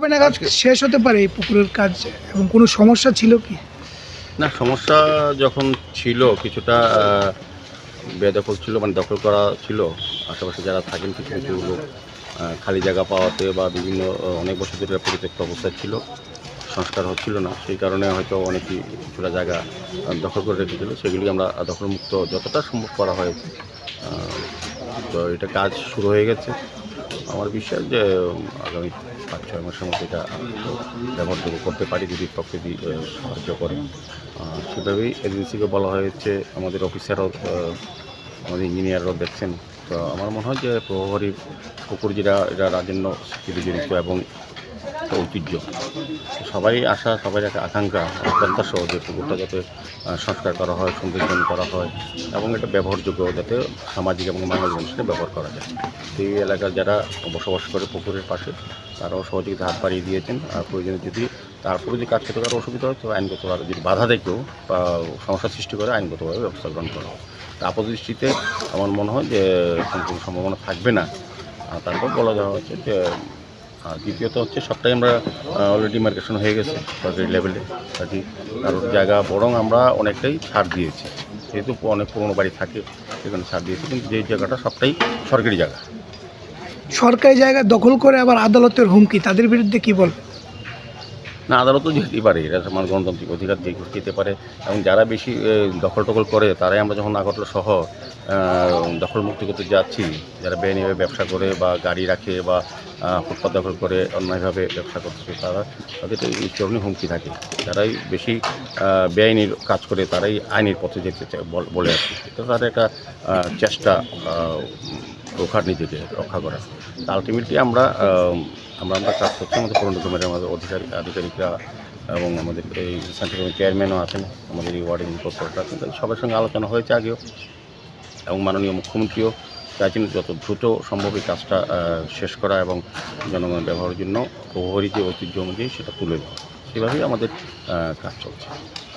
কবে নাগাদ শেষ হতে পারে এই পুকুরের কাজ এবং কোনো সমস্যা ছিল কি? না, সমস্যা যখন ছিল কিছুটা বেদখল ছিল, মানে দখল করা ছিল। আশেপাশে যারা থাকেন কিছু কিছু লোক খালি জায়গা পাওয়াতে বা বিভিন্ন অনেক বছর ধরে পরিত্যক্ত অবস্থায় ছিল, সংস্কার হচ্ছিল না, সেই কারণে হয়তো অনেকেই কিছুটা জায়গা দখল করে রেখেছিল। সেগুলি আমরা দখলমুক্ত যতটা সম্ভব করা হয়েছে। তো এটা কাজ শুরু হয়ে গেছে। আমার বিশ্বাস যে আগামী 5-6 মাসের মধ্যে এটা ব্যবহারযোগ্য করতে পারি যদি প্রকৃতি সাহায্য করে। সেভাবেই এজেন্সিকে বলা হয়েছে, আমাদের অফিসারও আমাদের ইঞ্জিনিয়াররাও দেখছেন। তো আমার মনে হয় যে প্রহরী পুকুর যেটা এটা রাজন্য স্বীকৃতি জড়িত এবং ঐতিহ্য, সবাই আশা, সবাই একটা আকাঙ্ক্ষা, প্রত্যাশা যে পুকুরটা যাতে সংস্কার করা হয়, সৌন্দর্যন করা হয় এবং এটা ব্যবহারযোগ্য যাতে সামাজিক এবং মানব জীবনে ব্যবহার করা যায়। সেই এলাকার যারা বসবাস করে পুকুরের পাশে তারাও সহযোগিতা হাত বাড়িয়ে দিয়েছেন। আর প্রয়োজনে যদি তারপরে যদি কাজ করতে কারো অসুবিধা হয় তো আইনগতভাবে যদি বাধা দেখেও বা সমস্যার সৃষ্টি করে আইনগতভাবে ব্যবস্থা গ্রহণ করা হয়। আপাতদৃষ্টিতে আমার মনে হয় যে কোনো সম্ভাবনা থাকবে না। তারপর বলা যাওয়া হচ্ছে যে আর দ্বিতীয়ত হচ্ছে সবটাই আমরা অলরেডি মার্কেশন হয়ে গেছে সরকারি লেভেলে, কাজে কারোর জায়গা বরং আমরা অনেকটাই ছাড় দিয়েছি, যেহেতু অনেক পুরোনো বাড়ি থাকে সেখানে ছাড় দিয়েছি, কিন্তু যে জায়গাটা সবটাই সরকারি জায়গা। সরকারি জায়গা দখল করে আবার আদালতের হুমকি, তাদের বিরুদ্ধে কি বলবে? না, আদালতও যেতেই পারে, এটা আমার গণতান্ত্রিক অধিকার যেতে পারে। এবং যারা বেশি দখল টখল করে তারাই আমরা যখন নাগরলা সহ দখল মুক্তি করতে যাচ্ছি, যারা বেআইনিভাবে ব্যবসা করে বা গাড়ি রাখে বা ফুটপাত দখল করে অন্যায়ভাবে ব্যবসা করছে, তাদের এই চরণে হুমকি থাকে। যারাই বেশি বেআইনির কাজ করে তারাই আইনের পথে যেতে চায় বলে আসছে। এটা তাদের একটা চেষ্টা রক্ষার, নিজেকে রক্ষা করা। আলটিমেটলি আমরা কাজ করছি, আমাদের পৌর নিগমের আমাদের আধিকারিকরা এবং আমাদের এই সেন্ট্রাল চেয়ারম্যানও আছেন, আমাদের এই ওয়ার্ডের ইন্সপেক্টররা আছেন, তাদের সবার সঙ্গে আলোচনা হয়েছে আগেও। এবং মাননীয় মুখ্যমন্ত্রীও চাইছেন যত দ্রুত সম্ভব এই কাজটা শেষ করা এবং জনগণের ব্যবহারের জন্য প্রহরী যে ঐতিহ্য অনুযায়ী সেটা তুলে দেওয়া। সেভাবেই আমাদের কাজ চলছে।